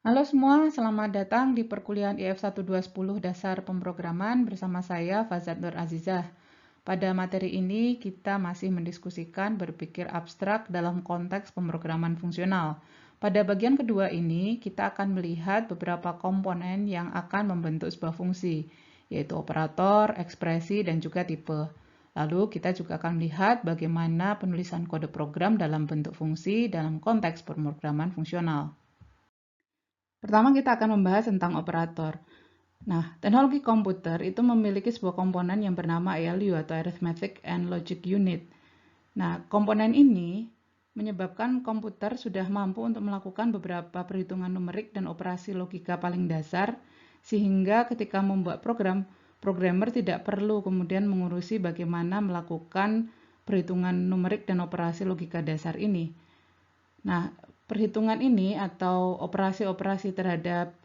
Halo semua, selamat datang di perkuliahan IF 1210 Dasar Pemrograman bersama saya Fazat Nur Azizah. Pada materi ini kita masih mendiskusikan berpikir abstrak dalam konteks pemrograman fungsional. Pada bagian kedua ini kita akan melihat beberapa komponen yang akan membentuk sebuah fungsi, yaitu operator, ekspresi, dan juga tipe. Lalu kita juga akan melihat bagaimana penulisan kode program dalam bentuk fungsi dalam konteks pemrograman fungsional. Pertama kita akan membahas tentang operator. Nah, teknologi komputer itu memiliki sebuah komponen yang bernama ALU atau Arithmetic and Logic Unit. Nah, komponen ini menyebabkan komputer sudah mampu untuk melakukan beberapa perhitungan numerik dan operasi logika paling dasar, sehingga ketika membuat program, programmer tidak perlu kemudian mengurusi bagaimana melakukan perhitungan numerik dan operasi logika dasar ini. Nah, perhitungan ini atau operasi-operasi terhadap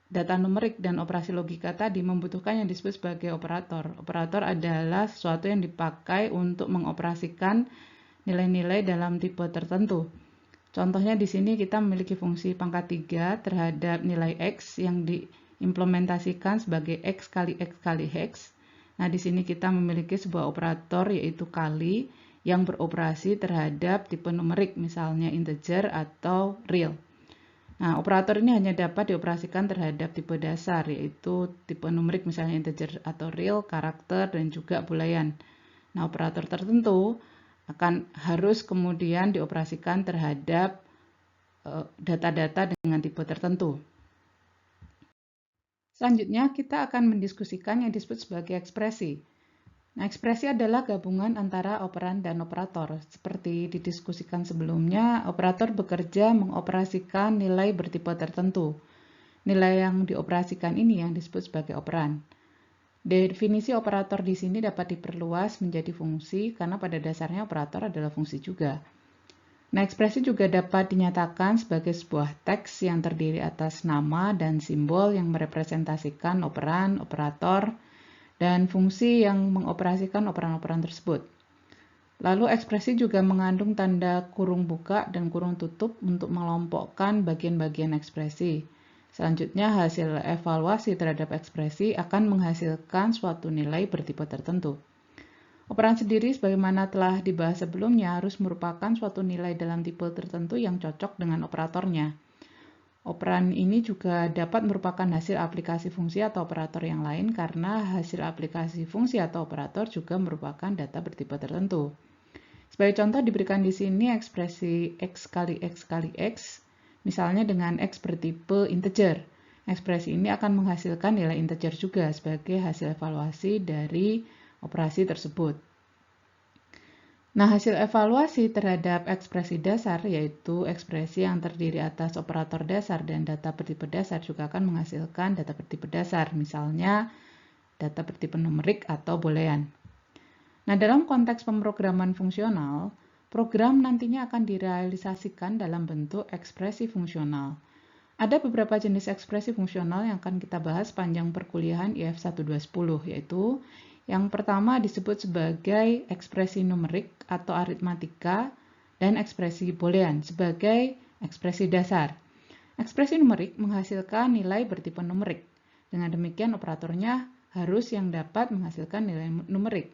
data numerik dan operasi logika tadi membutuhkan yang disebut sebagai operator. Operator adalah sesuatu yang dipakai untuk mengoperasikan nilai-nilai dalam tipe tertentu. Contohnya di sini kita memiliki fungsi pangkat 3 terhadap nilai X yang diimplementasikan sebagai X kali X kali X. Nah, di sini kita memiliki sebuah operator yaitu kali yang beroperasi terhadap tipe numerik, misalnya integer atau real. Nah, operator ini hanya dapat dioperasikan terhadap tipe dasar, yaitu tipe numerik misalnya integer atau real, karakter, dan juga boolean. Nah, operator tertentu akan harus kemudian dioperasikan terhadap data-data dengan tipe tertentu. Selanjutnya, kita akan mendiskusikan yang disebut sebagai ekspresi. Nah, ekspresi adalah gabungan antara operan dan operator. Seperti didiskusikan sebelumnya, operator bekerja mengoperasikan nilai bertipe tertentu. Nilai yang dioperasikan ini yang disebut sebagai operan. Definisi operator di sini dapat diperluas menjadi fungsi karena pada dasarnya operator adalah fungsi juga. Nah, ekspresi juga dapat dinyatakan sebagai sebuah teks yang terdiri atas nama dan simbol yang merepresentasikan operan, operator, dan fungsi yang mengoperasikan operan-operan tersebut. Lalu ekspresi juga mengandung tanda kurung buka dan kurung tutup untuk mengelompokkan bagian-bagian ekspresi. Selanjutnya, hasil evaluasi terhadap ekspresi akan menghasilkan suatu nilai bertipe tertentu. Operan sendiri, sebagaimana telah dibahas sebelumnya, harus merupakan suatu nilai dalam tipe tertentu yang cocok dengan operatornya. Operan ini juga dapat merupakan hasil aplikasi fungsi atau operator yang lain karena hasil aplikasi fungsi atau operator juga merupakan data bertipe tertentu. Sebagai contoh diberikan di sini ekspresi X kali X kali X, misalnya dengan X bertipe integer. Ekspresi ini akan menghasilkan nilai integer juga sebagai hasil evaluasi dari operasi tersebut. Nah, hasil evaluasi terhadap ekspresi dasar, yaitu ekspresi yang terdiri atas operator dasar dan data bertipe dasar juga akan menghasilkan data bertipe dasar, misalnya data bertipe numerik atau boolean. Nah, dalam konteks pemrograman fungsional, program nantinya akan direalisasikan dalam bentuk ekspresi fungsional. Ada beberapa jenis ekspresi fungsional yang akan kita bahas sepanjang perkuliahan IF 1210, yaitu yang pertama disebut sebagai ekspresi numerik atau aritmatika dan ekspresi boolean sebagai ekspresi dasar. Ekspresi numerik menghasilkan nilai bertipe numerik. Dengan demikian operatornya harus yang dapat menghasilkan nilai numerik.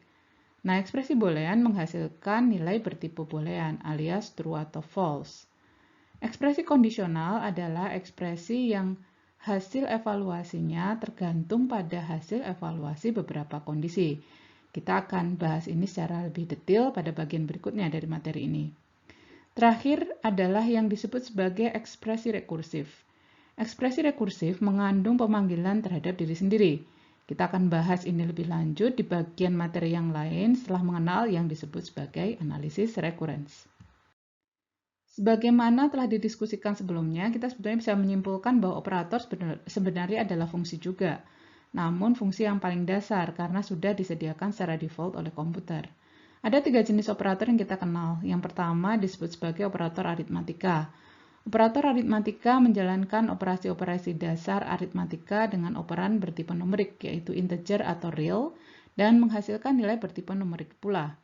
Nah, ekspresi boolean menghasilkan nilai bertipe boolean alias true atau false. Ekspresi kondisional adalah ekspresi yang hasil evaluasinya tergantung pada hasil evaluasi beberapa kondisi. Kita akan bahas ini secara lebih detail pada bagian berikutnya dari materi ini. Terakhir adalah yang disebut sebagai ekspresi rekursif. Ekspresi rekursif mengandung pemanggilan terhadap diri sendiri. Kita akan bahas ini lebih lanjut di bagian materi yang lain setelah mengenal yang disebut sebagai analisis recurrence. Sebagaimana telah didiskusikan sebelumnya, kita sebetulnya bisa menyimpulkan bahwa operator sebenarnya adalah fungsi juga, namun fungsi yang paling dasar karena sudah disediakan secara default oleh komputer. Ada 3 jenis operator yang kita kenal. Yang pertama disebut sebagai operator aritmatika. Operator aritmatika menjalankan operasi-operasi dasar aritmatika dengan operan bertipe numerik, yaitu integer atau real, dan menghasilkan nilai bertipe numerik pula.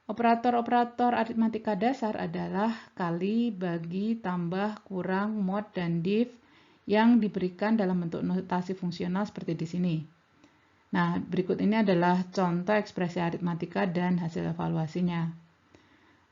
Operator-operator aritmatika dasar adalah kali, bagi, tambah, kurang, mod, dan div yang diberikan dalam bentuk notasi fungsional seperti di sini. Nah, berikut ini adalah contoh ekspresi aritmatika dan hasil evaluasinya.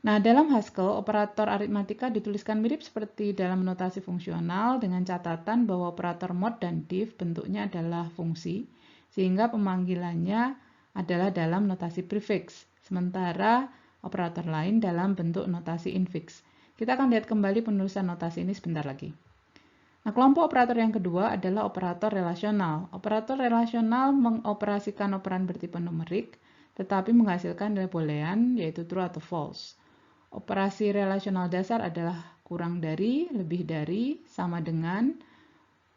Nah, dalam Haskell, operator aritmatika dituliskan mirip seperti dalam notasi fungsional dengan catatan bahwa operator mod dan div bentuknya adalah fungsi, sehingga pemanggilannya adalah dalam notasi prefix, sementara operator lain dalam bentuk notasi infix. Kita akan lihat kembali penulisan notasi ini sebentar lagi. Nah, kelompok operator yang kedua adalah operator relasional. Operator relasional mengoperasikan operan bertipe numerik, tetapi menghasilkan nilai boolean, yaitu true atau false. Operasi relasional dasar adalah kurang dari, lebih dari, sama dengan,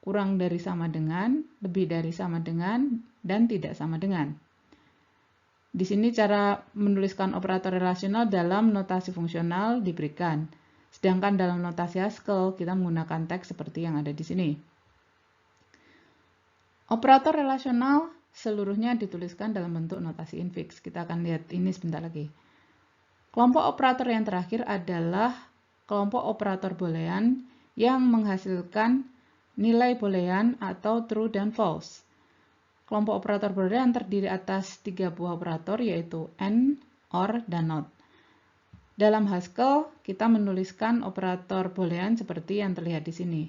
kurang dari sama dengan, lebih dari sama dengan, dan tidak sama dengan. Di sini cara menuliskan operator relasional dalam notasi fungsional diberikan. Sedangkan dalam notasi Haskell, kita menggunakan teks seperti yang ada di sini. Operator relasional seluruhnya dituliskan dalam bentuk notasi infix. Kita akan lihat ini sebentar lagi. Kelompok operator yang terakhir adalah kelompok operator boolean yang menghasilkan nilai boolean atau true dan false. Kelompok operator boolean terdiri atas 3 buah operator yaitu AND, OR, dan NOT. Dalam Haskell, kita menuliskan operator boolean seperti yang terlihat di sini.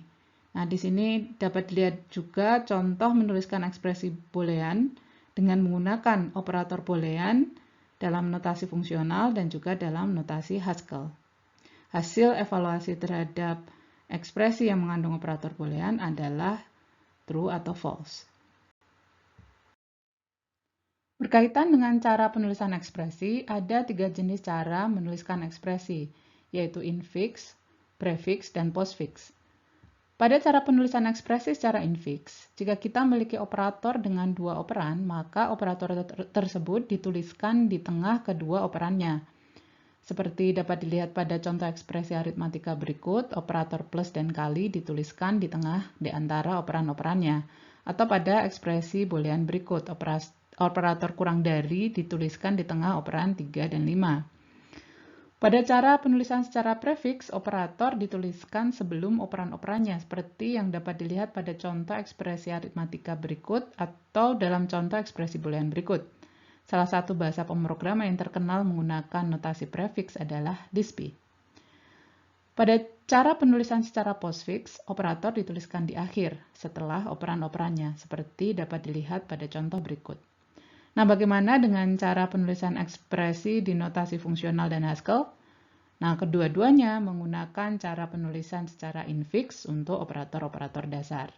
Nah, di sini dapat dilihat juga contoh menuliskan ekspresi boolean dengan menggunakan operator boolean dalam notasi fungsional dan juga dalam notasi Haskell. Hasil evaluasi terhadap ekspresi yang mengandung operator boolean adalah true atau false. Berkaitan dengan cara penulisan ekspresi, ada 3 jenis cara menuliskan ekspresi, yaitu infix, prefix, dan postfix. Pada cara penulisan ekspresi secara infix, jika kita memiliki operator dengan 2 operan, maka operator tersebut dituliskan di tengah kedua operannya. Seperti dapat dilihat pada contoh ekspresi aritmatika berikut, operator plus dan kali dituliskan di tengah di antara operan-operannya. Atau pada ekspresi boolean berikut, operator kurang dari dituliskan di tengah operan 3 dan 5. Pada cara penulisan secara prefix, operator dituliskan sebelum operan-operannya, seperti yang dapat dilihat pada contoh ekspresi aritmatika berikut atau dalam contoh ekspresi boolean berikut. Salah satu bahasa pemrograman yang terkenal menggunakan notasi prefix adalah Lisp. Pada cara penulisan secara postfix, operator dituliskan di akhir, setelah operan-operannya, seperti dapat dilihat pada contoh berikut. Nah, bagaimana dengan cara penulisan ekspresi di notasi fungsional dan Haskell? Nah, kedua-duanya menggunakan cara penulisan secara infix untuk operator-operator dasar.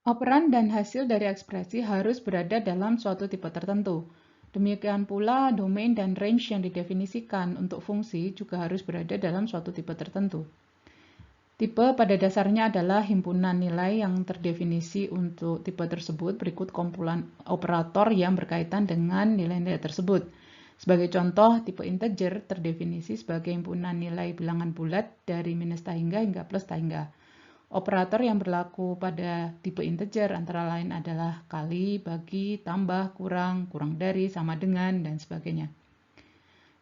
Operan dan hasil dari ekspresi harus berada dalam suatu tipe tertentu. Demikian pula, domain dan range yang didefinisikan untuk fungsi juga harus berada dalam suatu tipe tertentu. Tipe pada dasarnya adalah himpunan nilai yang terdefinisi untuk tipe tersebut berikut kumpulan operator yang berkaitan dengan nilai-nilai tersebut. Sebagai contoh, tipe integer terdefinisi sebagai himpunan nilai bilangan bulat dari minus tahingga hingga plus tahingga. Operator yang berlaku pada tipe integer antara lain adalah kali, bagi, tambah, kurang, kurang dari, sama dengan, dan sebagainya.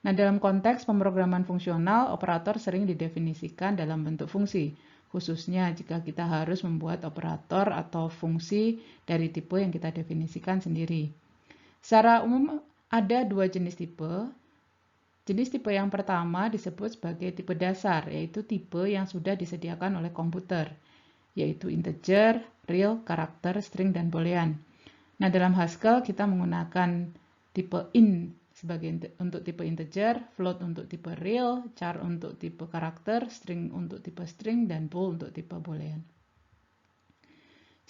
Nah, dalam konteks pemrograman fungsional, operator sering didefinisikan dalam bentuk fungsi, khususnya jika kita harus membuat operator atau fungsi dari tipe yang kita definisikan sendiri. Secara umum, ada 2 jenis tipe. Jenis tipe yang pertama disebut sebagai tipe dasar, yaitu tipe yang sudah disediakan oleh komputer, yaitu integer, real, karakter, string, dan boolean. Nah, dalam Haskell kita menggunakan tipe int untuk tipe integer, float untuk tipe real, char untuk tipe karakter, string untuk tipe string, dan bool untuk tipe boolean.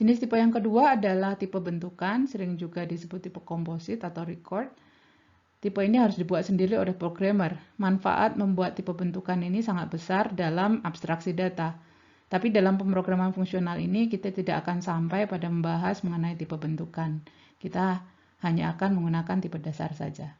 Jenis tipe yang kedua adalah tipe bentukan, sering juga disebut tipe komposit atau record. Tipe ini harus dibuat sendiri oleh programmer. Manfaat membuat tipe bentukan ini sangat besar dalam abstraksi data. Tapi dalam pemrograman fungsional ini kita tidak akan sampai pada membahas mengenai tipe bentukan. Kita hanya akan menggunakan tipe dasar saja.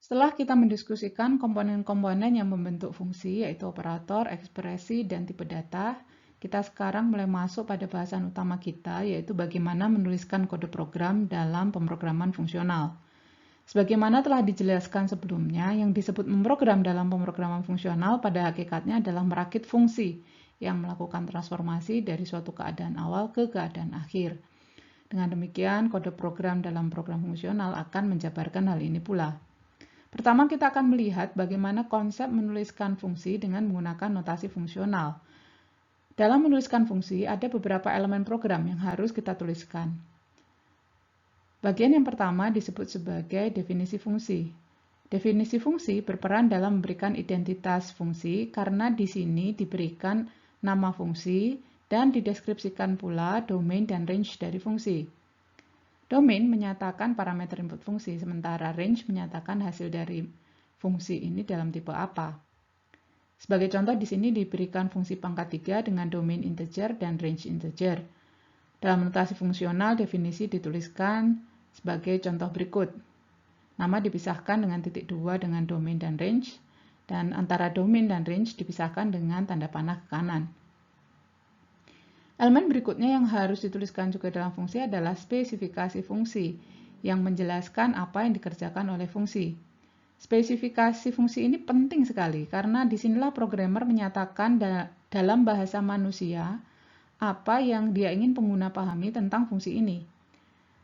Setelah kita mendiskusikan komponen-komponen yang membentuk fungsi, yaitu operator, ekspresi, dan tipe data, kita sekarang mulai masuk pada bahasan utama kita, yaitu bagaimana menuliskan kode program dalam pemrograman fungsional. Sebagaimana telah dijelaskan sebelumnya, yang disebut memprogram dalam pemrograman fungsional pada hakikatnya adalah merakit fungsi yang melakukan transformasi dari suatu keadaan awal ke keadaan akhir. Dengan demikian, kode program dalam program fungsional akan menjabarkan hal ini pula. Pertama, kita akan melihat bagaimana konsep menuliskan fungsi dengan menggunakan notasi fungsional. Dalam menuliskan fungsi, ada beberapa elemen program yang harus kita tuliskan. Bagian yang pertama disebut sebagai definisi fungsi. Definisi fungsi berperan dalam memberikan identitas fungsi karena di sini diberikan nama fungsi dan dideskripsikan pula domain dan range dari fungsi. Domain menyatakan parameter input fungsi, sementara range menyatakan hasil dari fungsi ini dalam tipe apa. Sebagai contoh, di sini diberikan fungsi pangkat 3 dengan domain integer dan range integer. Dalam notasi fungsional, definisi dituliskan sebagai contoh berikut. Nama dipisahkan dengan titik 2 dengan domain dan range, dan antara domain dan range dipisahkan dengan tanda panah ke kanan. Elemen berikutnya yang harus dituliskan juga dalam fungsi adalah spesifikasi fungsi, yang menjelaskan apa yang dikerjakan oleh fungsi. Spesifikasi fungsi ini penting sekali karena disinilah programmer menyatakan dalam bahasa manusia apa yang dia ingin pengguna pahami tentang fungsi ini.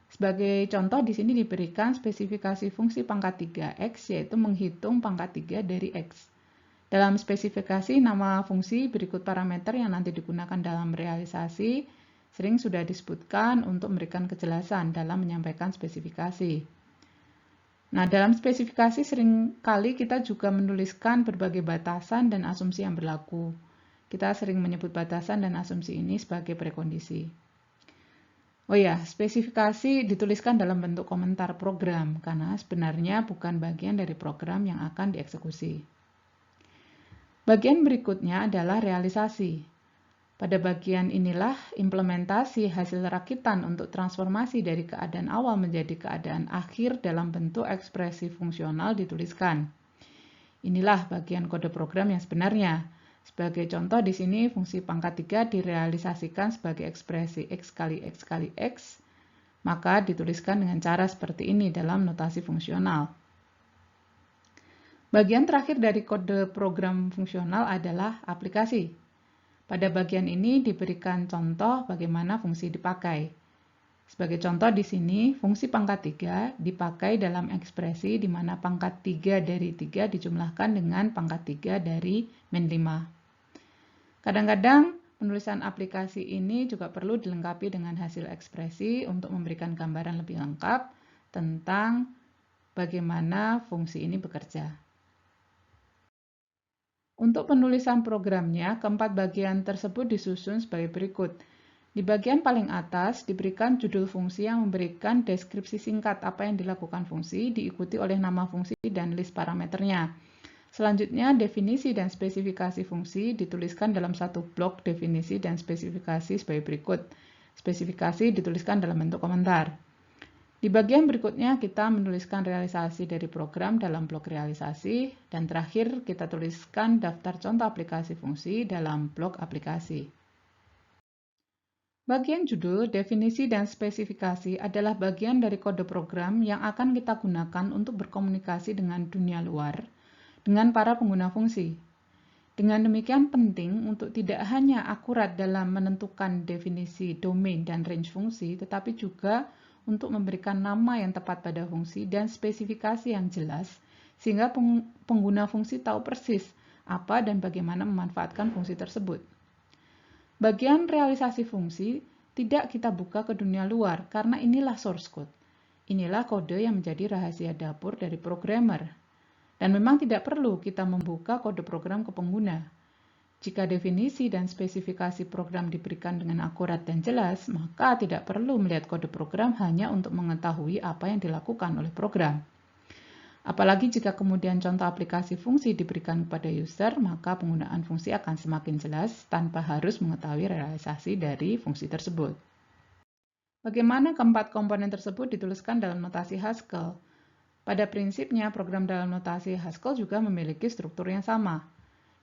Sebagai contoh, di sini diberikan spesifikasi fungsi pangkat 3x, yaitu menghitung pangkat 3 dari x. Dalam spesifikasi nama fungsi berikut parameter yang nanti digunakan dalam realisasi sering sudah disebutkan untuk memberikan kejelasan dalam menyampaikan spesifikasi. Nah, dalam spesifikasi seringkali kita juga menuliskan berbagai batasan dan asumsi yang berlaku. Kita sering menyebut batasan dan asumsi ini sebagai prekondisi. Oh ya, spesifikasi dituliskan dalam bentuk komentar program, karena sebenarnya bukan bagian dari program yang akan dieksekusi. Bagian berikutnya adalah realisasi. Pada bagian inilah implementasi hasil rakitan untuk transformasi dari keadaan awal menjadi keadaan akhir dalam bentuk ekspresi fungsional dituliskan. Inilah bagian kode program yang sebenarnya. Sebagai contoh di sini fungsi pangkat 3 direalisasikan sebagai ekspresi x kali x kali x, maka dituliskan dengan cara seperti ini dalam notasi fungsional. Bagian terakhir dari kode program fungsional adalah aplikasi. Pada bagian ini diberikan contoh bagaimana fungsi dipakai. Sebagai contoh di sini, fungsi pangkat 3 dipakai dalam ekspresi di mana pangkat 3 dari 3 dijumlahkan dengan pangkat 3 dari min 5. Kadang-kadang penulisan aplikasi ini juga perlu dilengkapi dengan hasil ekspresi untuk memberikan gambaran lebih lengkap tentang bagaimana fungsi ini bekerja. Untuk penulisan programnya, keempat bagian tersebut disusun sebagai berikut. Di bagian paling atas diberikan judul fungsi yang memberikan deskripsi singkat apa yang dilakukan fungsi, diikuti oleh nama fungsi dan list parameternya. Selanjutnya, definisi dan spesifikasi fungsi dituliskan dalam satu blok definisi dan spesifikasi sebagai berikut. Spesifikasi dituliskan dalam bentuk komentar. Di bagian berikutnya kita menuliskan realisasi dari program dalam blok realisasi, dan terakhir kita tuliskan daftar contoh aplikasi fungsi dalam blok aplikasi. Bagian judul, definisi, dan spesifikasi adalah bagian dari kode program yang akan kita gunakan untuk berkomunikasi dengan dunia luar, dengan para pengguna fungsi. Dengan demikian penting untuk tidak hanya akurat dalam menentukan definisi domain dan range fungsi, tetapi juga untuk memberikan nama yang tepat pada fungsi dan spesifikasi yang jelas, sehingga pengguna fungsi tahu persis apa dan bagaimana memanfaatkan fungsi tersebut. Bagian realisasi fungsi tidak kita buka ke dunia luar, karena inilah source code. Inilah kode yang menjadi rahasia dapur dari programmer. Dan memang tidak perlu kita membuka kode program ke pengguna. Jika definisi dan spesifikasi program diberikan dengan akurat dan jelas, maka tidak perlu melihat kode program hanya untuk mengetahui apa yang dilakukan oleh program. Apalagi jika kemudian contoh aplikasi fungsi diberikan kepada user, maka penggunaan fungsi akan semakin jelas tanpa harus mengetahui realisasi dari fungsi tersebut. Bagaimana keempat komponen tersebut dituliskan dalam notasi Haskell? Pada prinsipnya, program dalam notasi Haskell juga memiliki struktur yang sama.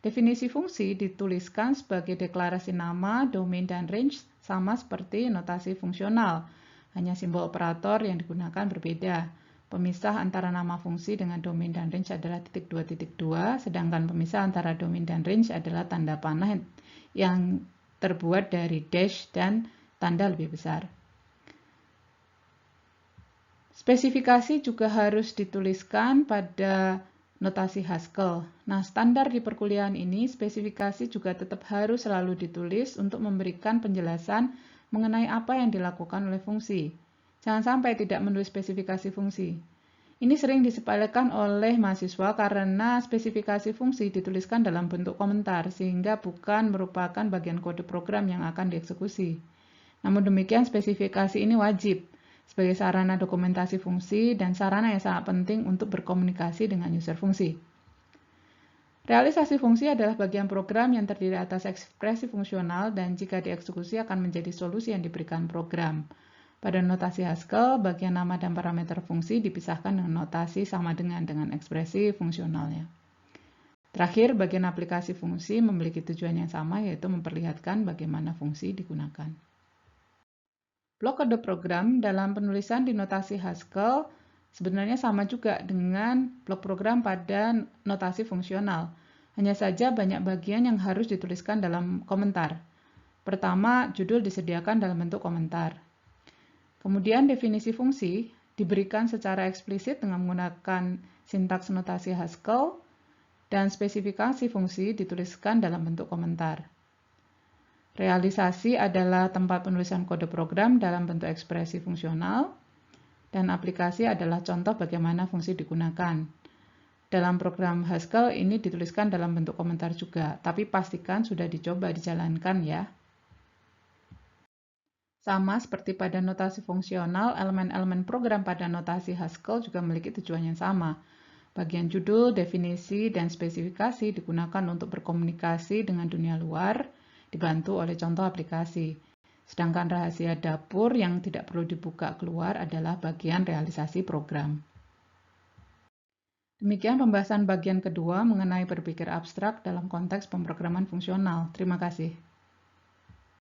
Definisi fungsi dituliskan sebagai deklarasi nama, domain, dan range sama seperti notasi fungsional. Hanya simbol operator yang digunakan berbeda. Pemisah antara nama fungsi dengan domain dan range adalah ..2.2, sedangkan pemisah antara domain dan range adalah tanda panah yang terbuat dari dash dan tanda lebih besar. Spesifikasi juga harus dituliskan pada notasi Haskell. Nah, standar di perkuliahan ini, spesifikasi juga tetap harus selalu ditulis untuk memberikan penjelasan mengenai apa yang dilakukan oleh fungsi. Jangan sampai tidak menulis spesifikasi fungsi. Ini sering disepelekan oleh mahasiswa karena spesifikasi fungsi dituliskan dalam bentuk komentar, sehingga bukan merupakan bagian kode program yang akan dieksekusi. Namun demikian, spesifikasi ini wajib sebagai sarana dokumentasi fungsi dan sarana yang sangat penting untuk berkomunikasi dengan user fungsi. Realisasi fungsi adalah bagian program yang terdiri atas ekspresi fungsional dan jika dieksekusi akan menjadi solusi yang diberikan program. Pada notasi Haskell, bagian nama dan parameter fungsi dipisahkan dengan notasi sama dengan ekspresi fungsionalnya. Terakhir, bagian aplikasi fungsi memiliki tujuan yang sama, yaitu memperlihatkan bagaimana fungsi digunakan. Blok kode program dalam penulisan di notasi Haskell sebenarnya sama juga dengan blok program pada notasi fungsional. Hanya saja banyak bagian yang harus dituliskan dalam komentar. Pertama, judul disediakan dalam bentuk komentar. Kemudian definisi fungsi diberikan secara eksplisit dengan menggunakan sintaks notasi Haskell dan spesifikasi fungsi dituliskan dalam bentuk komentar. Realisasi adalah tempat penulisan kode program dalam bentuk ekspresi fungsional dan aplikasi adalah contoh bagaimana fungsi digunakan. Dalam program Haskell ini dituliskan dalam bentuk komentar juga, tapi pastikan sudah dicoba dijalankan ya. Sama seperti pada notasi fungsional, elemen-elemen program pada notasi Haskell juga memiliki tujuan yang sama. Bagian judul, definisi, dan spesifikasi digunakan untuk berkomunikasi dengan dunia luar, dibantu oleh contoh aplikasi. Sedangkan rahasia dapur yang tidak perlu dibuka keluar adalah bagian realisasi program. Demikian pembahasan bagian kedua mengenai berpikir abstrak dalam konteks pemrograman fungsional. Terima kasih.